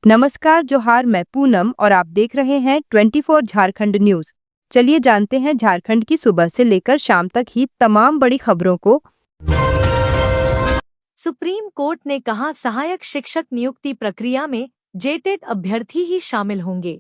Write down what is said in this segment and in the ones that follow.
नमस्कार, जोहार। मैं पूनम और आप देख रहे हैं 24 झारखंड न्यूज। चलिए जानते हैं झारखंड की सुबह से लेकर शाम तक ही तमाम बड़ी खबरों को। सुप्रीम कोर्ट ने कहा सहायक शिक्षक नियुक्ति प्रक्रिया में जेटेट अभ्यर्थी ही शामिल होंगे।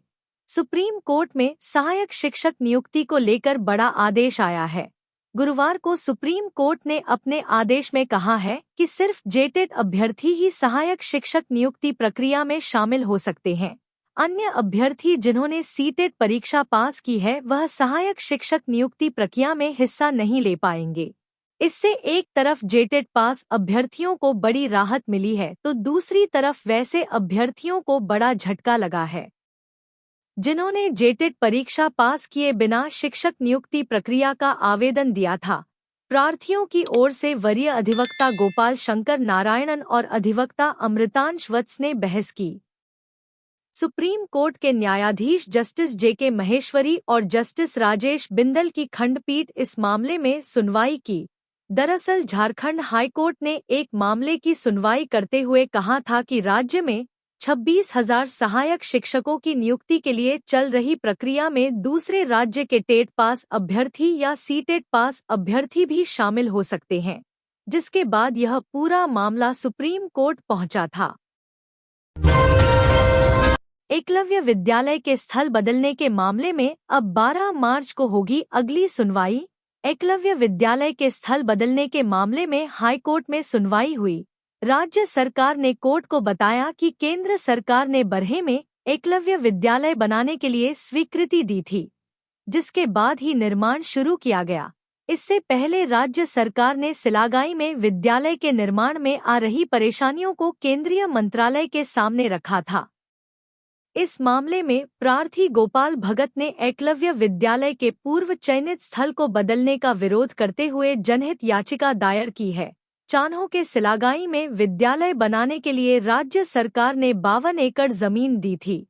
सुप्रीम कोर्ट में सहायक शिक्षक नियुक्ति को लेकर बड़ा आदेश आया है। गुरुवार को सुप्रीम कोर्ट ने अपने आदेश में कहा है कि सिर्फ जेटेट अभ्यर्थी ही सहायक शिक्षक नियुक्ति प्रक्रिया में शामिल हो सकते हैं। अन्य अभ्यर्थी जिन्होंने सीटेट परीक्षा पास की है वह सहायक शिक्षक नियुक्ति प्रक्रिया में हिस्सा नहीं ले पाएंगे। इससे एक तरफ जेटेट पास अभ्यर्थियों को बड़ी राहत मिली है तो दूसरी तरफ वैसे अभ्यर्थियों को बड़ा झटका लगा है जिन्होंने जेटेट परीक्षा पास किए बिना शिक्षक नियुक्ति प्रक्रिया का आवेदन दिया था। प्रार्थियों की ओर से वरीय अधिवक्ता गोपाल शंकर नारायणन और अधिवक्ता अमृतांश वत्स ने बहस की। सुप्रीम कोर्ट के न्यायाधीश जस्टिस जेके महेश्वरी और जस्टिस राजेश बिंदल की खंडपीठ इस मामले में सुनवाई की। दरअसल झारखंड हाईकोर्ट ने एक मामले की सुनवाई करते हुए कहा था कि राज्य में 26,000 सहायक शिक्षकों की नियुक्ति के लिए चल रही प्रक्रिया में दूसरे राज्य के टेट पास अभ्यर्थी या सीटेट पास अभ्यर्थी भी शामिल हो सकते हैं, जिसके बाद यह पूरा मामला सुप्रीम कोर्ट पहुंचा था। एकलव्य विद्यालय के स्थल बदलने के मामले में अब 12 मार्च को होगी अगली सुनवाई। एकलव्य विद्यालय के स्थल बदलने के मामले में हाईकोर्ट में सुनवाई हुई। राज्य सरकार ने कोर्ट को बताया कि केंद्र सरकार ने बरहे में एकलव्य विद्यालय बनाने के लिए स्वीकृति दी थी, जिसके बाद ही निर्माण शुरू किया गया। इससे पहले राज्य सरकार ने सिलागाई में विद्यालय के निर्माण में आ रही परेशानियों को केंद्रीय मंत्रालय के सामने रखा था। इस मामले में प्रार्थी गोपाल भगत ने एकलव्य विद्यालय के पूर्व चयनित स्थल को बदलने का विरोध करते हुए जनहित याचिका दायर की है। चान्हो के सिलागाई में विद्यालय बनाने के लिए राज्य सरकार ने 52 एकड़ जमीन दी थी,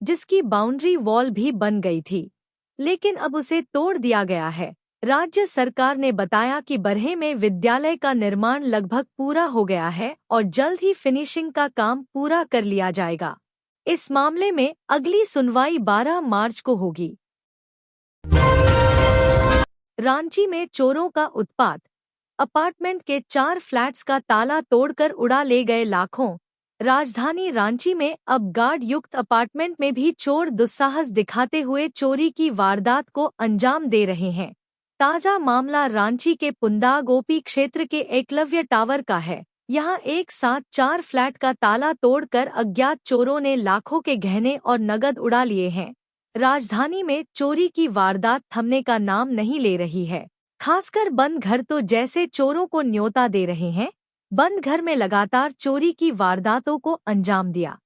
जिसकी बाउंड्री वॉल भी बन गई थी, लेकिन अब उसे तोड़ दिया गया है। राज्य सरकार ने बताया कि बरहे में विद्यालय का निर्माण लगभग पूरा हो गया है और जल्द ही फिनिशिंग का काम पूरा कर लिया जाएगा। इस मामले में अगली सुनवाई 12 मार्च को होगी। रांची में चोरों का उत्पात। अपार्टमेंट के 4 फ्लैट्स का ताला तोड़कर उड़ा ले गए लाखों। राजधानी रांची में अब गार्ड युक्त अपार्टमेंट में भी चोर दुस्साहस दिखाते हुए चोरी की वारदात को अंजाम दे रहे हैं। ताजा मामला रांची के पुंदाग ओपी क्षेत्र के एकलव्य टावर का है। यहाँ एक साथ 4 फ्लैट का ताला तोड़कर अज्ञात चोरों ने लाखों के गहने और नगद उड़ा लिए हैं। राजधानी में चोरी की वारदात थमने का नाम नहीं ले रही है। खासकर बंद घर तो जैसे चोरों को न्योता दे रहे हैं। बंद घर में लगातार चोरी की वारदातों को अंजाम दिया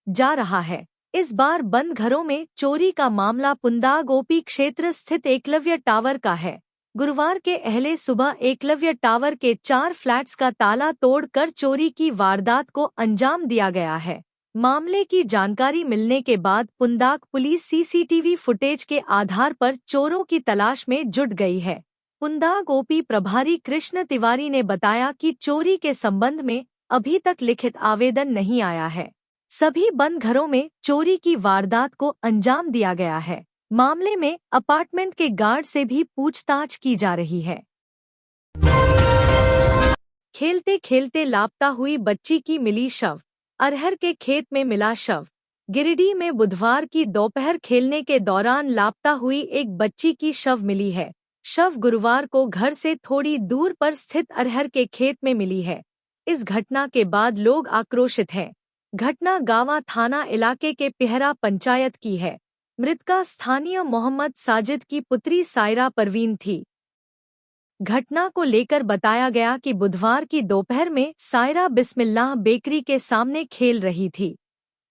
जा रहा है। इस बार बंद घरों में चोरी का मामला पुंदाग ओपी क्षेत्र स्थित एकलव्य टावर का है। गुरुवार के अहले सुबह एकलव्य टावर के 4 फ्लैट्स का ताला तोड़कर चोरी की वारदात को अंजाम दिया गया है। मामले की जानकारी मिलने के बाद पुंदाग पुलिस सीसीटीवी फुटेज के आधार पर चोरों की तलाश में जुट गई है। पुंदाग ओपी प्रभारी कृष्ण तिवारी ने बताया कि चोरी के संबंध में अभी तक लिखित आवेदन नहीं आया है। सभी बंद घरों में चोरी की वारदात को अंजाम दिया गया है। मामले में अपार्टमेंट के गार्ड से भी पूछताछ की जा रही है। खेलते खेलते लापता हुई बच्ची की मिली शव। अरहर के खेत में मिला शव। गिरिडीह में बुधवार की दोपहर खेलने के दौरान लापता हुई एक बच्ची की शव मिली है। शव गुरुवार को घर से थोड़ी दूर पर स्थित अरहर के खेत में मिली है। इस घटना के बाद लोग आक्रोशित हैं। घटना गावा थाना इलाके के पिहरा पंचायत की है। मृतका स्थानीय मोहम्मद साजिद की पुत्री सायरा परवीन थी। घटना को लेकर बताया गया कि बुधवार की दोपहर में सायरा बिस्मिल्लाह बेकरी के सामने खेल रही थी।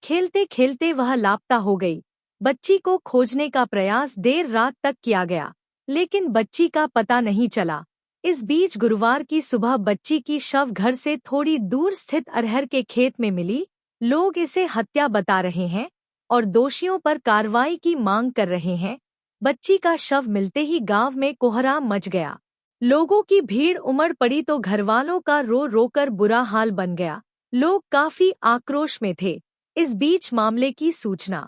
खेलते खेलते वह लापता हो गई। बच्ची को खोजने का प्रयास देर रात तक किया गया, लेकिन बच्ची का पता नहीं चला। इस बीच गुरुवार की सुबह बच्ची की शव घर से थोड़ी दूर स्थित अरहर के खेत में मिली। लोग इसे हत्या बता रहे हैं और दोषियों पर कार्रवाई की मांग कर रहे हैं। बच्ची का शव मिलते ही गांव में कोहराम मच गया। लोगों की भीड़ उमड़ पड़ी तो घरवालों का रो रो कर बुरा हाल बन गया। लोग काफी आक्रोश में थे। इस बीच मामले की सूचना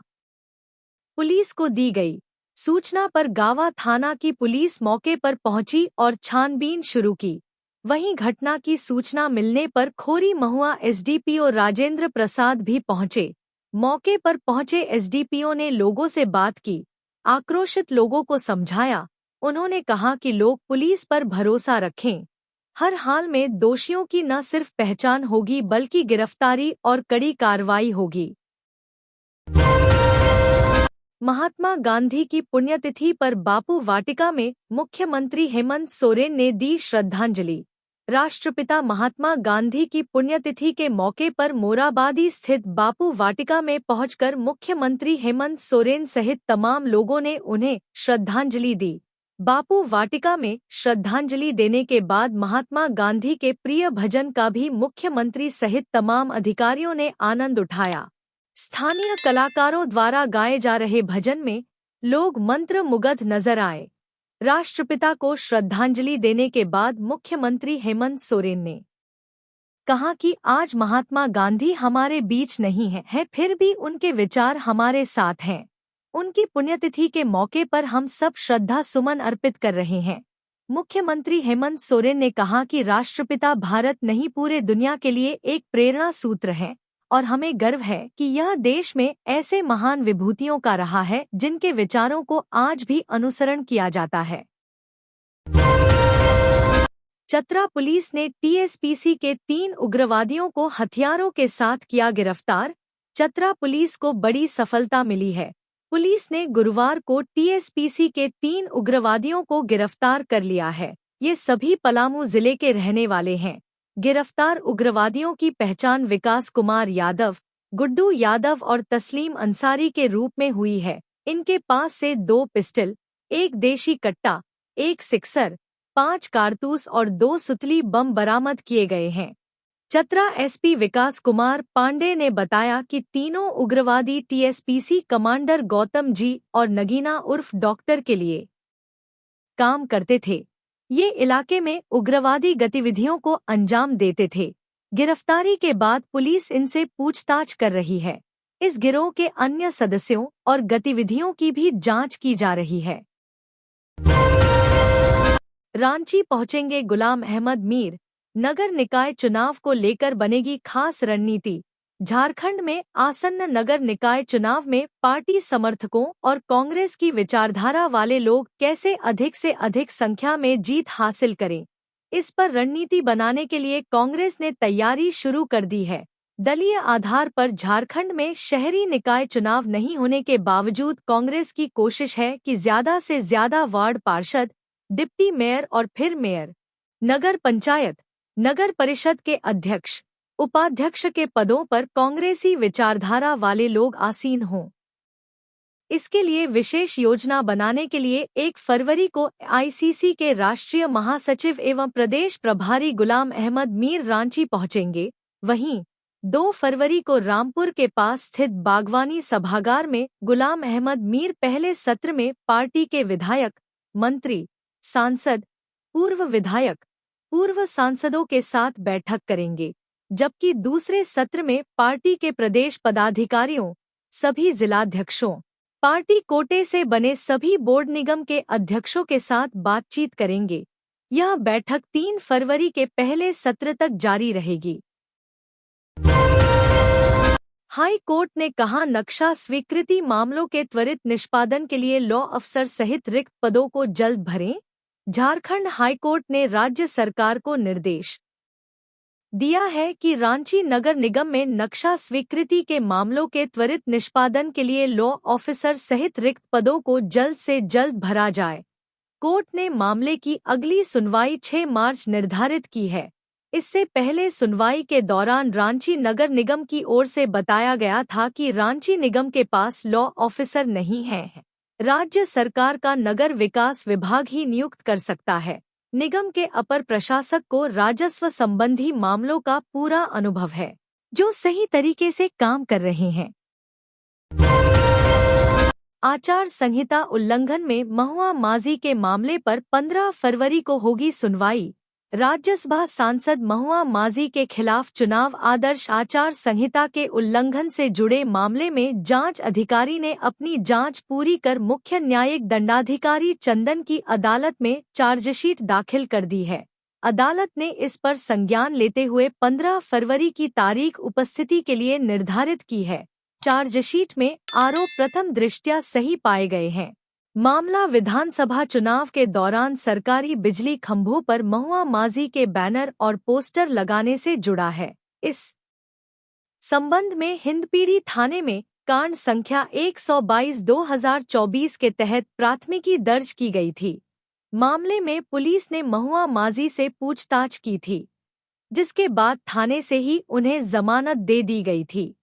पुलिस को दी गई। सूचना पर गावा थाना की पुलिस मौके पर पहुंची और छानबीन शुरू की। वहीं घटना की सूचना मिलने पर खोरी महुआ एसडीपीओ राजेंद्र प्रसाद भी पहुंचे। मौके पर पहुंचे एसडीपीओ ने लोगों से बात की, आक्रोशित लोगों को समझाया। उन्होंने कहा कि लोग पुलिस पर भरोसा रखें। हर हाल में दोषियों की न सिर्फ पहचान होगी बल्कि गिरफ्तारी और कड़ी कार्रवाई होगी। महात्मा गांधी की पुण्यतिथि पर बापू वाटिका में मुख्यमंत्री हेमंत सोरेन ने दी श्रद्धांजलि। राष्ट्रपिता महात्मा गांधी की पुण्यतिथि के मौके पर मोराबादी स्थित बापू वाटिका में पहुंचकर मुख्यमंत्री हेमंत सोरेन सहित तमाम लोगों ने उन्हें श्रद्धांजलि दी। बापू वाटिका में श्रद्धांजलि देने के बाद महात्मा गांधी के प्रिय भजन का भी मुख्यमंत्री सहित तमाम अधिकारियों ने आनंद उठाया। स्थानीय कलाकारों द्वारा गाए जा रहे भजन में लोग मंत्र मुग्ध नजर आए। राष्ट्रपिता को श्रद्धांजलि देने के बाद मुख्यमंत्री हेमंत सोरेन ने कहा कि आज महात्मा गांधी हमारे बीच नहीं है, फिर भी उनके विचार हमारे साथ हैं। उनकी पुण्यतिथि के मौके पर हम सब श्रद्धा सुमन अर्पित कर रहे हैं। मुख्यमंत्री हेमंत सोरेन ने कहा कि राष्ट्रपिता भारत नहीं पूरे दुनिया के लिए एक प्रेरणा सूत्र हैं और हमें गर्व है कि यह देश में ऐसे महान विभूतियों का रहा है जिनके विचारों को आज भी अनुसरण किया जाता है। चतरा पुलिस ने टीएसपीसी के 3 उग्रवादियों को हथियारों के साथ किया गिरफ्तार। चतरा पुलिस को बड़ी सफलता मिली है। पुलिस ने गुरुवार को टीएसपीसी के 3 उग्रवादियों को गिरफ्तार कर लिया है। ये सभी पलामू जिले के रहने वाले हैं। गिरफ्तार उग्रवादियों की पहचान विकास कुमार यादव, गुड्डू यादव और तस्लीम अंसारी के रूप में हुई है। इनके पास से 2 पिस्टल, 1 देशी कट्टा, 1 सिक्सर, 5 कारतूस और 2 सुतली बम बरामद किए गए हैं। चतरा एसपी विकास कुमार पांडे ने बताया कि तीनों उग्रवादी टीएसपीसी कमांडर गौतम जी और नगीना उर्फ डॉक्टर के लिए काम करते थे। ये इलाके में उग्रवादी गतिविधियों को अंजाम देते थे। गिरफ्तारी के बाद पुलिस इनसे पूछताछ कर रही है। इस गिरोह के अन्य सदस्यों और गतिविधियों की भी जांच की जा रही है। रांची पहुंचेंगे गुलाम अहमद मीर। नगर निकाय चुनाव को लेकर बनेगी खास रणनीति। झारखंड में आसन्न नगर निकाय चुनाव में पार्टी समर्थकों और कांग्रेस की विचारधारा वाले लोग कैसे अधिक से अधिक संख्या में जीत हासिल करें, इस पर रणनीति बनाने के लिए कांग्रेस ने तैयारी शुरू कर दी है। दलीय आधार पर झारखंड में शहरी निकाय चुनाव नहीं होने के बावजूद कांग्रेस की कोशिश है कि ज्यादा से ज्यादा वार्ड पार्षद, डिप्टी मेयर और फिर मेयर, नगर पंचायत, नगर परिषद के अध्यक्ष, उपाध्यक्ष के पदों पर कांग्रेसी विचारधारा वाले लोग आसीन हों। इसके लिए विशेष योजना बनाने के लिए 1 फरवरी को आईसीसी के राष्ट्रीय महासचिव एवं प्रदेश प्रभारी गुलाम अहमद मीर रांची पहुंचेंगे। वहीं 2 फरवरी को रामपुर के पास स्थित बागवानी सभागार में गुलाम अहमद मीर पहले सत्र में पार्टी के विधायक, मंत्री, सांसद, पूर्व विधायक, पूर्व सांसदों के साथ बैठक करेंगे, जबकि दूसरे सत्र में पार्टी के प्रदेश पदाधिकारियों, सभी जिलाध्यक्षों, पार्टी कोटे से बने सभी बोर्ड निगम के अध्यक्षों के साथ बातचीत करेंगे। यह बैठक 3 फरवरी के पहले सत्र तक जारी रहेगी। हाई कोर्ट ने कहा, नक्शा स्वीकृति मामलों के त्वरित निष्पादन के लिए लॉ अफसर सहित रिक्त पदों को जल्द भरें। झारखंड हाईकोर्ट ने राज्य सरकार को निर्देश दिया है कि रांची नगर निगम में नक्शा स्वीकृति के मामलों के त्वरित निष्पादन के लिए लॉ ऑफिसर सहित रिक्त पदों को जल्द से जल्द भरा जाए। कोर्ट ने मामले की अगली सुनवाई 6 मार्च निर्धारित की है। इससे पहले सुनवाई के दौरान रांची नगर निगम की ओर से बताया गया था कि रांची निगम के पास लॉ ऑफिसर नहीं है। राज्य सरकार का नगर विकास विभाग ही नियुक्त कर सकता है। निगम के अपर प्रशासक को राजस्व संबंधी मामलों का पूरा अनुभव है, जो सही तरीके से काम कर रहे हैं। आचार संहिता उल्लंघन में महुआ माजी के मामले पर 15 फरवरी को होगी सुनवाई। राज्यसभा सांसद महुआ मांझी के खिलाफ चुनाव आदर्श आचार संहिता के उल्लंघन से जुड़े मामले में जांच अधिकारी ने अपनी जांच पूरी कर मुख्य न्यायिक दंडाधिकारी चंदन की अदालत में चार्जशीट दाखिल कर दी है। अदालत ने इस पर संज्ञान लेते हुए 15 फरवरी की तारीख उपस्थिति के लिए निर्धारित की है। चार्जशीट में आरोप प्रथम दृष्टया सही पाए गए हैं। मामला विधानसभा चुनाव के दौरान सरकारी बिजली खंभों पर महुआ मांझी के बैनर और पोस्टर लगाने से जुड़ा है। इस संबंध में हिंदपीढ़ी थाने में कांड संख्या 122/2024 के तहत प्राथमिकी दर्ज की गई थी। मामले में पुलिस ने महुआ मांझी से पूछताछ की थी, जिसके बाद थाने से ही उन्हें जमानत दे दी गई थी।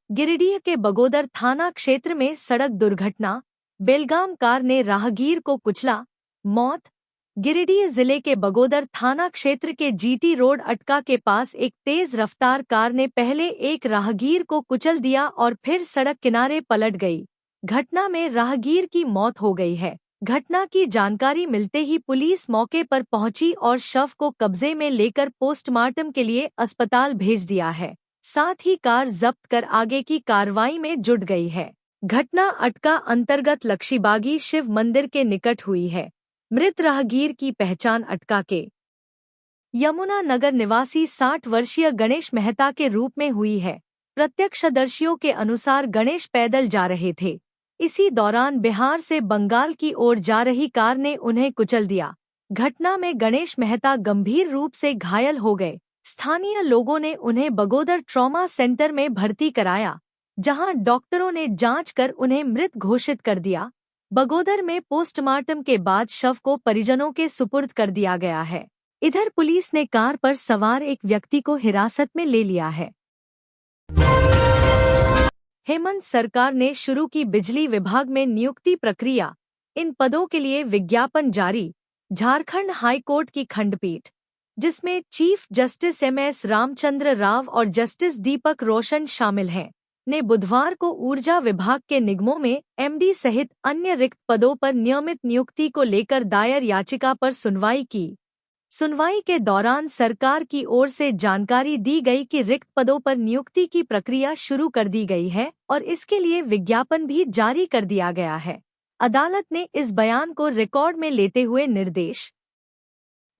गिरिडीह के बगोदर थाना क्षेत्र में सड़क दुर्घटना, बेलगाम कार ने राहगीर को कुचला, मौत। गिरिडीह जिले के बगोदर थाना क्षेत्र के जीटी रोड अटका के पास एक तेज रफ्तार कार ने पहले एक राहगीर को कुचल दिया और फिर सड़क किनारे पलट गई। घटना में राहगीर की मौत हो गई है। घटना की जानकारी मिलते ही पुलिस मौके पर पहुंची और शव को कब्जे में लेकर पोस्टमार्टम के लिए अस्पताल भेज दिया है। साथ ही कार जब्त कर आगे की कार्रवाई में जुट गई है। घटना अटका अंतर्गत लक्षीबागी शिव मंदिर के निकट हुई है। मृत राहगीर की पहचान अटका के यमुना नगर निवासी 60 वर्षीय गणेश मेहता के रूप में हुई है। प्रत्यक्षदर्शियों के अनुसार गणेश पैदल जा रहे थे। इसी दौरान बिहार से बंगाल की ओर जा रही कार ने उन्हें कुचल दिया। घटना में गणेश मेहता गंभीर रूप से घायल हो गए। स्थानीय लोगों ने उन्हें बगोदर ट्रॉमा सेंटर में भर्ती कराया, जहां डॉक्टरों ने जांच कर उन्हें मृत घोषित कर दिया। बगोदर में पोस्टमार्टम के बाद शव को परिजनों के सुपुर्द कर दिया गया है। इधर पुलिस ने कार पर सवार एक व्यक्ति को हिरासत में ले लिया है। हेमंत सरकार ने शुरू की बिजली विभाग में नियुक्ति प्रक्रिया, इन पदों के लिए विज्ञापन जारी। झारखंड हाईकोर्ट की खंडपीठ, जिसमें chief justice MS Ramchandra Rao और जस्टिस दीपक रोशन शामिल हैं, ने बुधवार को ऊर्जा विभाग के निगमों में MD सहित अन्य रिक्त पदों पर नियमित नियुक्ति को लेकर दायर याचिका पर सुनवाई की। सुनवाई के दौरान सरकार की ओर से जानकारी दी गई कि रिक्त पदों पर नियुक्ति की प्रक्रिया शुरू कर दी गई है और इसके लिए विज्ञापन भी जारी कर दिया गया है। अदालत ने इस बयान को रिकॉर्ड में लेते हुए निर्देश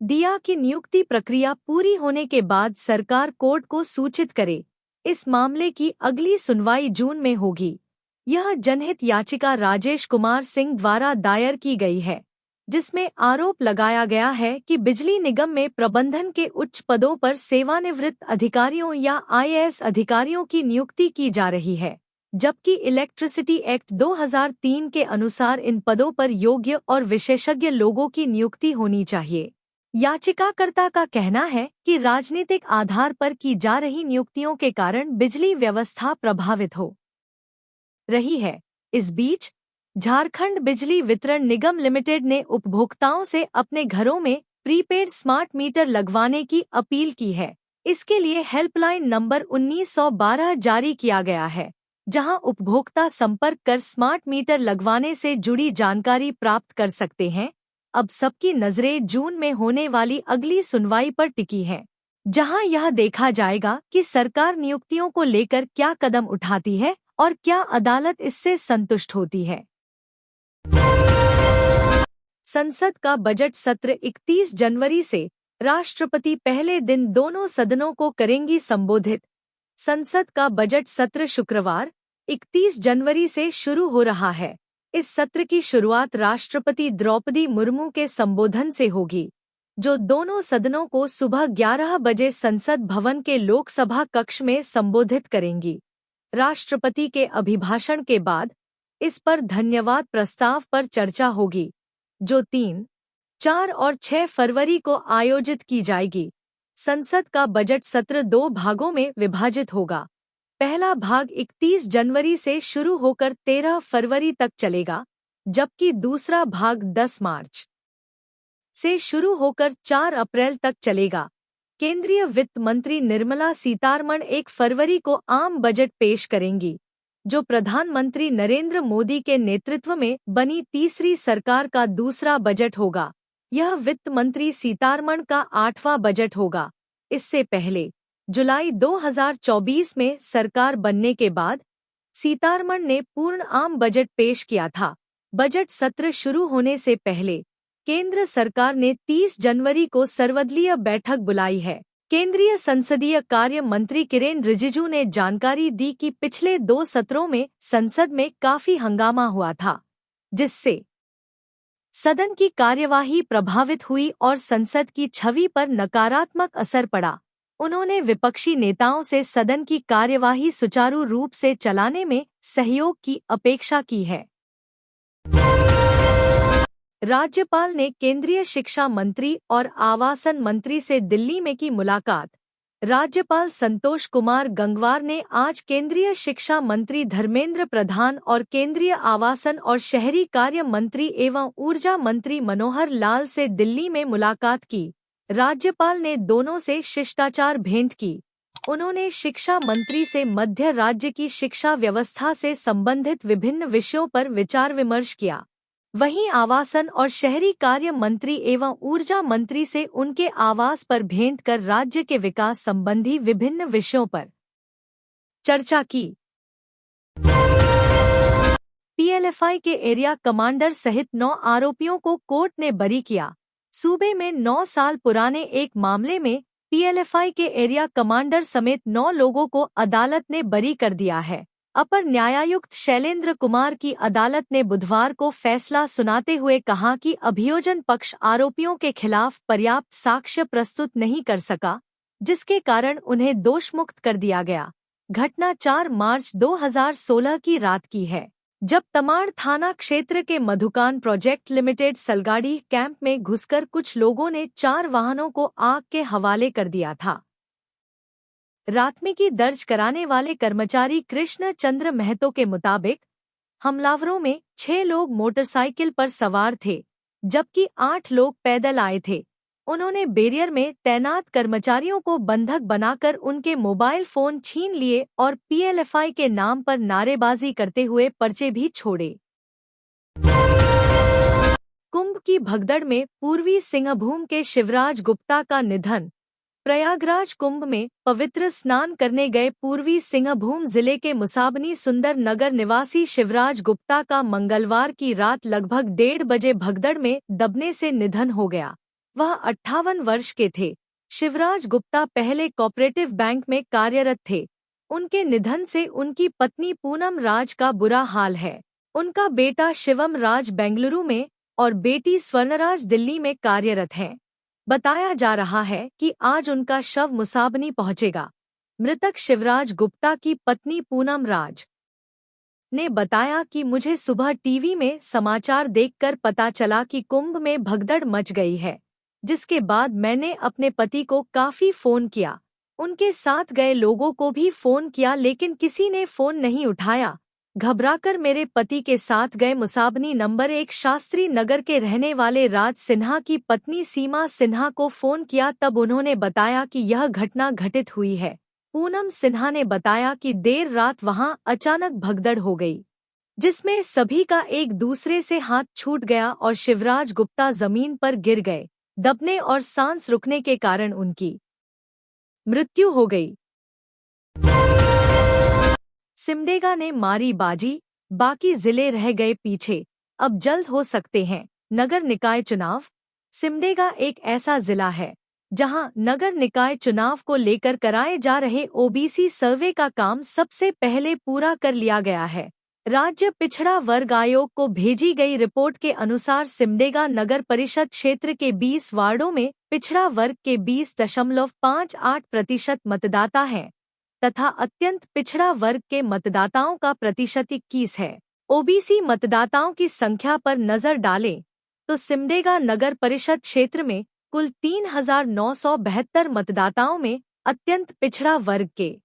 दिया कि नियुक्ति प्रक्रिया पूरी होने के बाद सरकार कोर्ट को सूचित करे। इस मामले की अगली सुनवाई जून में होगी। यह जनहित याचिका राजेश कुमार सिंह द्वारा दायर की गई है, जिसमें आरोप लगाया गया है कि बिजली निगम में प्रबंधन के उच्च पदों पर सेवानिवृत्त अधिकारियों या IAS अधिकारियों की नियुक्ति की जा रही है, जबकि इलेक्ट्रिसिटी एक्ट 2003 के अनुसार इन पदों पर योग्य और विशेषज्ञ लोगों की नियुक्ति होनी चाहिए। याचिकाकर्ता का कहना है कि राजनीतिक आधार पर की जा रही नियुक्तियों के कारण बिजली व्यवस्था प्रभावित हो रही है। इस बीच झारखंड बिजली वितरण निगम लिमिटेड ने उपभोक्ताओं से अपने घरों में प्रीपेड स्मार्ट मीटर लगवाने की अपील की है। इसके लिए हेल्पलाइन नंबर 1912 जारी किया गया है, जहां उपभोक्ता संपर्क कर स्मार्ट मीटर लगवाने से जुड़ी जानकारी प्राप्त कर सकते हैं। अब सबकी नजरें जून में होने वाली अगली सुनवाई पर टिकी हैं, जहां यह देखा जाएगा कि सरकार नियुक्तियों को लेकर क्या कदम उठाती है और क्या अदालत इससे संतुष्ट होती है। संसद का बजट सत्र 31 जनवरी से, राष्ट्रपति पहले दिन दोनों सदनों को करेंगी संबोधित। संसद का बजट सत्र शुक्रवार 31 जनवरी से शुरू हो रहा है। इस सत्र की शुरुआत राष्ट्रपति द्रौपदी मुर्मू के संबोधन से होगी, जो दोनों सदनों को सुबह 11 बजे संसद भवन के लोकसभा कक्ष में संबोधित करेंगी। राष्ट्रपति के अभिभाषण के बाद इस पर धन्यवाद प्रस्ताव पर चर्चा होगी, जो 3, 4 और 6 फरवरी को आयोजित की जाएगी। संसद का बजट सत्र 2 भागों में विभाजित होगा। पहला भाग 31 जनवरी से शुरू होकर 13 फरवरी तक चलेगा, जबकि दूसरा भाग 10 मार्च से शुरू होकर 4 अप्रैल तक चलेगा। केंद्रीय वित्त मंत्री निर्मला सीतारमण 1 फरवरी को आम बजट पेश करेंगी, जो प्रधानमंत्री नरेंद्र मोदी के नेतृत्व में बनी तीसरी सरकार का दूसरा बजट होगा। यह वित्त मंत्री सीतारमण का 8वां बजट होगा। इससे पहले जुलाई 2024 में सरकार बनने के बाद सीतारमण ने पूर्ण आम बजट पेश किया था। बजट सत्र शुरू होने से पहले केंद्र सरकार ने 30 जनवरी को सर्वदलीय बैठक बुलाई है। केंद्रीय संसदीय कार्य मंत्री किरेन रिजिजू ने जानकारी दी कि पिछले 2 सत्रों में संसद में काफी हंगामा हुआ था, जिससे सदन की कार्यवाही प्रभावित हुई और संसद की छवि पर नकारात्मक असर पड़ा। उन्होंने विपक्षी नेताओं से सदन की कार्यवाही सुचारू रूप से चलाने में सहयोग की अपेक्षा की है। राज्यपाल ने केंद्रीय शिक्षा मंत्री और आवासन मंत्री से दिल्ली में की मुलाकात। राज्यपाल संतोष कुमार गंगवार ने आज केंद्रीय शिक्षा मंत्री धर्मेंद्र प्रधान और केंद्रीय आवासन और शहरी कार्य मंत्री एवं ऊर्जा मंत्री मनोहर लाल से दिल्ली में मुलाकात की। राज्यपाल ने दोनों से शिष्टाचार भेंट की। उन्होंने शिक्षा मंत्री से मध्य राज्य की शिक्षा व्यवस्था से संबंधित विभिन्न विषयों पर विचार विमर्श किया। वहीं आवासन और शहरी कार्य मंत्री एवं ऊर्जा मंत्री से उनके आवास पर भेंट कर राज्य के विकास संबंधी विभिन्न विषयों पर चर्चा की। पीएलएफआई के एरिया कमांडर सहित 9 आरोपियों को कोर्ट ने बरी किया। सूबे में 9 साल पुराने एक मामले में पीएलएफआई के एरिया कमांडर समेत 9 लोगों को अदालत ने बरी कर दिया है। अपर न्यायायुक्त शैलेंद्र कुमार की अदालत ने बुधवार को फैसला सुनाते हुए कहा कि अभियोजन पक्ष आरोपियों के खिलाफ पर्याप्त साक्ष्य प्रस्तुत नहीं कर सका, जिसके कारण उन्हें दोषमुक्त कर दिया गया। घटना 4 मार्च 2016 की रात की है, जब तमाड़ थाना क्षेत्र के मधुकान प्रोजेक्ट लिमिटेड सलगाड़ी कैंप में घुसकर कुछ लोगों ने 4 वाहनों को आग के हवाले कर दिया था। प्राथमिकी दर्ज कराने वाले कर्मचारी कृष्ण चंद्र महतो के मुताबिक हमलावरों में 6 लोग मोटरसाइकिल पर सवार थे, जबकि 8 लोग पैदल आए थे। उन्होंने बैरियर में तैनात कर्मचारियों को बंधक बनाकर उनके मोबाइल फोन छीन लिए और पीएलएफआई के नाम पर नारेबाजी करते हुए पर्चे भी छोड़े। कुंभ की भगदड़ में पूर्वी सिंहभूम के शिवराज गुप्ता का निधन। प्रयागराज कुंभ में पवित्र स्नान करने गए पूर्वी सिंहभूम जिले के मुसाबनी सुंदर नगर निवासी शिवराज गुप्ता का मंगलवार की रात लगभग 1:30 बजे भगदड़ में दबने से निधन हो गया। वह 58 वर्ष के थे। शिवराज गुप्ता पहले कोऑपरेटिव बैंक में कार्यरत थे। उनके निधन से उनकी पत्नी पूनम राज का बुरा हाल है। उनका बेटा शिवम राज बेंगलुरु में और बेटी स्वर्णराज दिल्ली में कार्यरत हैं। बताया जा रहा है कि आज उनका शव मुसाबनी पहुंचेगा। मृतक शिवराज गुप्ता की पत्नी पूनम राज ने बताया कि मुझे सुबह टीवी में समाचार देखकर पता चला कि कुंभ में भगदड़ मच गई है, जिसके बाद मैंने अपने पति को काफी फोन किया। उनके साथ गए लोगों को भी फोन किया, लेकिन किसी ने फोन नहीं उठाया। घबराकर मेरे पति के साथ गए मुसाबनी नंबर 1 शास्त्री नगर के रहने वाले राज सिन्हा की पत्नी सीमा सिन्हा को फोन किया, तब उन्होंने बताया कि यह घटना घटित हुई है। पूनम सिन्हा ने बताया कि देर रात वहां अचानक भगदड़ हो गई, जिसमें सभी का एक दूसरे से हाथ छूट गया और शिवराज गुप्ता जमीन पर गिर गए। दबने और सांस रुकने के कारण उनकी मृत्यु हो गई। सिमडेगा ने मारी बाजी, बाकी जिले रह गए पीछे, अब जल्द हो सकते हैं नगर निकाय चुनाव। सिमडेगा एक ऐसा जिला है जहां नगर निकाय चुनाव को लेकर कराए जा रहे ओबीसी सर्वे का काम सबसे पहले पूरा कर लिया गया है। राज्य पिछड़ा वर्ग आयोग को भेजी गई रिपोर्ट के अनुसार सिमडेगा नगर परिषद क्षेत्र के 20 वार्डों में पिछड़ा वर्ग के 20.58% मतदाता हैं तथा अत्यंत पिछड़ा वर्ग के मतदाताओं का प्रतिशत 21 है। ओबीसी मतदाताओं की संख्या पर नजर डालें तो सिमडेगा नगर परिषद क्षेत्र में कुल 3,972 मतदाताओं में अत्यंत पिछड़ा वर्ग के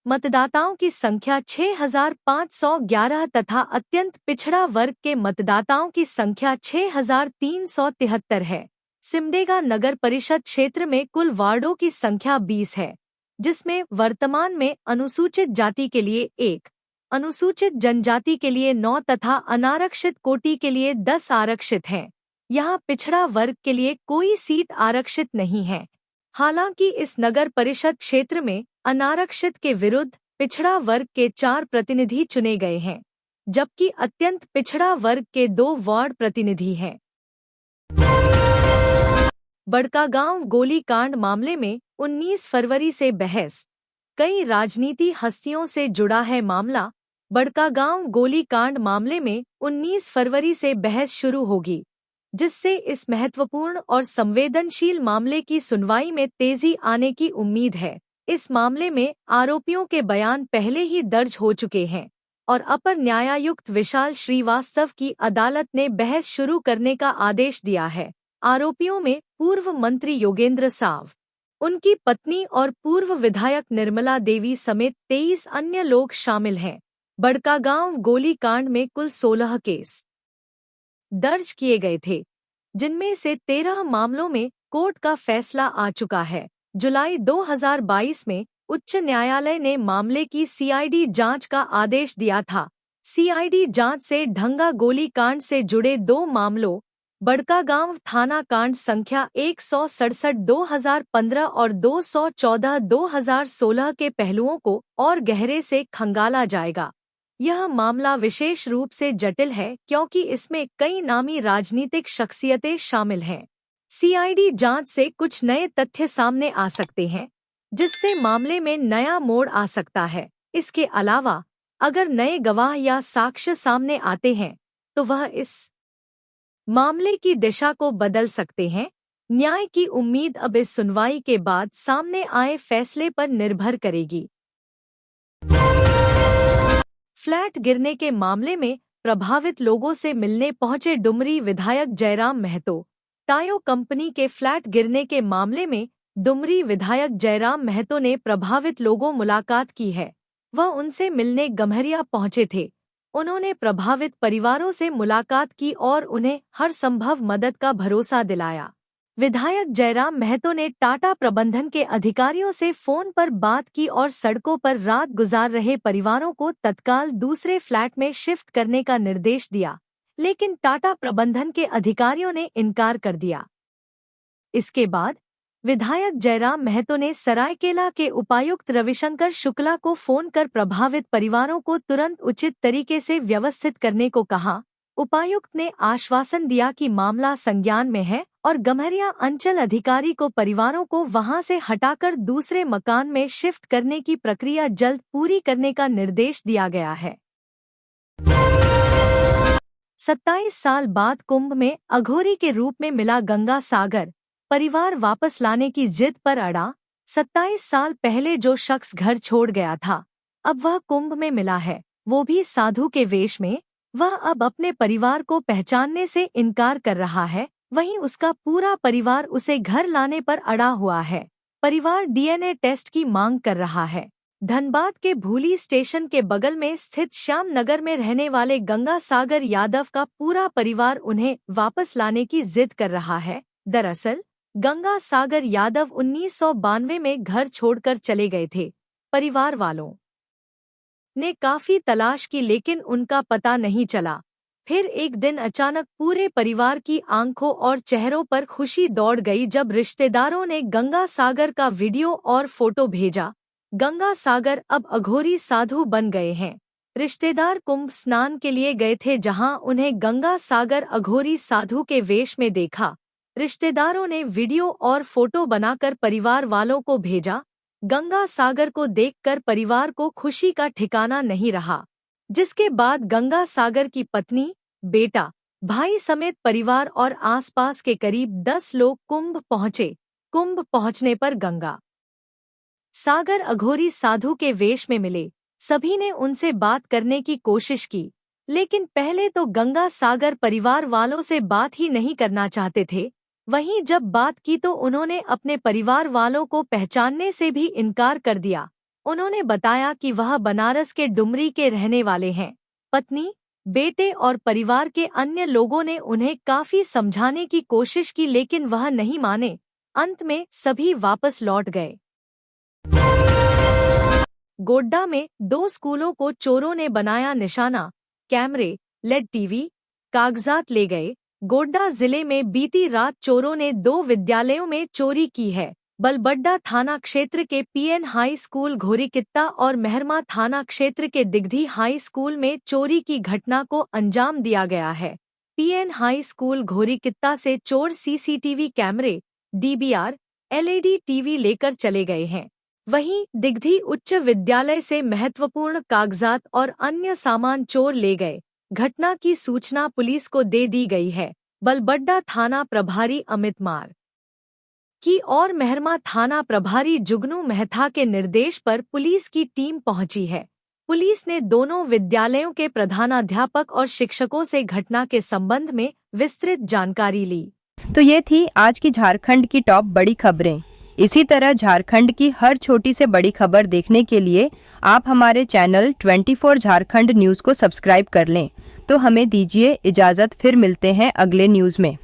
मतदाताओं की संख्या 6,511 तथा अत्यंत पिछड़ा वर्ग के मतदाताओं की संख्या 6,373 है। सिमडेगा नगर परिषद क्षेत्र में कुल वार्डों की संख्या 20 है, जिसमें वर्तमान में अनुसूचित जाति के लिए 1, अनुसूचित जनजाति के लिए 9 तथा अनारक्षित कोटि के लिए 10 आरक्षित हैं। यहाँ पिछड़ा वर्ग के लिए कोई सीट आरक्षित नहीं है। हालांकि इस नगर परिषद क्षेत्र में अनारक्षित के विरुद्ध पिछड़ा वर्ग के 4 प्रतिनिधि चुने गए हैं, जबकि अत्यंत पिछड़ा वर्ग के 2 वार्ड प्रतिनिधि हैं। बड़कागांव गोलीकांड मामले में 19 फरवरी से बहस। कई राजनीति हस्तियों से जुड़ा है मामला। बड़कागांव गोलीकांड मामले में 19 फरवरी से बहस शुरू होगी, जिससे इस महत्वपूर्ण और संवेदनशील मामले की सुनवाई में तेजी आने की उम्मीद है। इस मामले में आरोपियों के बयान पहले ही दर्ज हो चुके हैं और अपर न्यायायुक्त विशाल श्रीवास्तव की अदालत ने बहस शुरू करने का आदेश दिया है। आरोपियों में पूर्व मंत्री योगेंद्र साव, उनकी पत्नी और पूर्व विधायक निर्मला देवी समेत 23 अन्य लोग शामिल हैं। बड़कागांव गोलीकांड में कुल 16 केस दर्ज किए गए थे, जिनमें से 13 मामलों में कोर्ट का फैसला आ चुका है। जुलाई 2022 में उच्च न्यायालय ने मामले की सीआईडी जांच का आदेश दिया था। सीआईडी जांच से ढंगा गोलीकांड से जुड़े 2 मामलों बड़कागांव थाना कांड संख्या 167 2015 और 214 2016 के पहलुओं को और गहरे से खंगाला जाएगा। यह मामला विशेष रूप से जटिल है क्योंकि इसमें कई नामी राजनीतिक शख्सियतें शामिल हैं। सीआईडी जांच से कुछ नए तथ्य सामने आ सकते हैं, जिससे मामले में नया मोड़ आ सकता है। इसके अलावा अगर नए गवाह या साक्ष्य सामने आते हैं तो वह इस मामले की दिशा को बदल सकते हैं। न्याय की उम्मीद अब इस सुनवाई के बाद सामने आए फैसले पर निर्भर करेगी। फ्लैट गिरने के मामले में प्रभावित लोगों से मिलने पहुंचे डुमरी विधायक जयराम महतो। टायो कंपनी के फ्लैट गिरने के मामले में डुमरी विधायक जयराम महतो ने प्रभावित लोगों मुलाकात की है। वह उनसे मिलने गम्हरिया पहुंचे थे। उन्होंने प्रभावित परिवारों से मुलाकात की और उन्हें हर संभव मदद का भरोसा दिलाया। विधायक जयराम महतो ने टाटा प्रबंधन के अधिकारियों से फोन पर बात की और सड़कों पर रात गुजार रहे परिवारों को तत्काल दूसरे फ्लैट में शिफ्ट करने का निर्देश दिया, लेकिन टाटा प्रबंधन के अधिकारियों ने इनकार कर दिया। इसके बाद विधायक जयराम महतो ने सरायकेला के उपायुक्त रविशंकर शुक्ला को फोन कर प्रभावित परिवारों को तुरंत उचित तरीके से व्यवस्थित करने को कहा। उपायुक्त ने आश्वासन दिया कि मामला संज्ञान में है और गम्हरिया अंचल अधिकारी को परिवारों को वहां से हटाकर दूसरे मकान में शिफ्ट करने की प्रक्रिया जल्द पूरी करने का निर्देश दिया गया है। 27 साल बाद कुंभ में अघोरी के रूप में मिला गंगा सागर। परिवार वापस लाने की जिद पर अड़ा। 27 साल पहले जो शख्स घर छोड़ गया था, अब वह कुंभ में मिला है, वो भी साधु के वेश में। वह अब अपने परिवार को पहचानने से इनकार कर रहा है, वहीं उसका पूरा परिवार उसे घर लाने पर अड़ा हुआ है। परिवार डीएनए टेस्ट की मांग कर रहा है। धनबाद के भूली स्टेशन के बगल में स्थित श्याम नगर में रहने वाले गंगा सागर यादव का पूरा परिवार उन्हें वापस लाने की जिद कर रहा है। दरअसल गंगा सागर यादव 1992 में घर छोड़कर चले गए थे। परिवार वालों ने काफी तलाश की, लेकिन उनका पता नहीं चला। फिर एक दिन अचानक पूरे परिवार की आंखों और चेहरों पर खुशी दौड़ गई जब रिश्तेदारों ने गंगा सागर का वीडियो और फोटो भेजा। गंगा सागर अब अघोरी साधु बन गए हैं। रिश्तेदार कुंभ स्नान के लिए गए थे, जहां उन्हें गंगा सागर अघोरी साधु के वेश में देखा। रिश्तेदारों ने वीडियो और फोटो बनाकर परिवार वालों को भेजा। गंगा सागर को देखकर परिवार को खुशी का ठिकाना नहीं रहा, जिसके बाद गंगा सागर की पत्नी, बेटा, भाई समेत परिवार और आसपास के करीब 10 लोग कुंभ पहुंचे। कुंभ पहुंचने पर गंगा सागर अघोरी साधु के वेश में मिले। सभी ने उनसे बात करने की कोशिश की, लेकिन पहले तो गंगा सागर परिवार वालों से बात ही नहीं करना चाहते थे। वहीं जब बात की तो उन्होंने अपने परिवार वालों को पहचानने से भी इनकार कर दिया। उन्होंने बताया कि वह बनारस के डुमरी के रहने वाले हैं। पत्नी, बेटे और परिवार के अन्य लोगों ने उन्हें काफी समझाने की कोशिश की, लेकिन वह नहीं माने। अंत में सभी वापस लौट गए। गोड्डा में 2 स्कूलों को चोरों ने बनाया निशाना। कैमरे, लेड टीवी, कागजात ले गए। गोड्डा जिले में बीती रात चोरों ने 2 विद्यालयों में चोरी की है। बलबड्डा थाना क्षेत्र के पीएन हाई स्कूल घोरीकित्ता और मेहरमा थाना क्षेत्र के दिग्धी हाई स्कूल में चोरी की घटना को अंजाम दिया गया है। पीएन हाई स्कूल घोरीकित्ता से चोर सीसीटीवी कैमरे, डीबीआर, एलईडी टीवी लेकर चले गए हैं। वहीं दिग्धी उच्च विद्यालय से महत्वपूर्ण कागजात और अन्य सामान चोर ले गए। घटना की सूचना पुलिस को दे दी गई है। बलबड्डा थाना प्रभारी अमित मार की और मेहरमा थाना प्रभारी जुगनू मेहता के निर्देश पर पुलिस की टीम पहुंची है। पुलिस ने दोनों विद्यालयों के प्रधानाध्यापक और शिक्षकों से घटना के संबंध में विस्तृत जानकारी ली। तो ये थी आज की झारखंड की टॉप बड़ी खबरें। इसी तरह झारखंड की हर छोटी से बड़ी खबर देखने के लिए आप हमारे चैनल 24 झारखंड न्यूज़ को सब्सक्राइब कर लें। तो हमें दीजिए इजाज़त, फिर मिलते हैं अगले न्यूज़ में।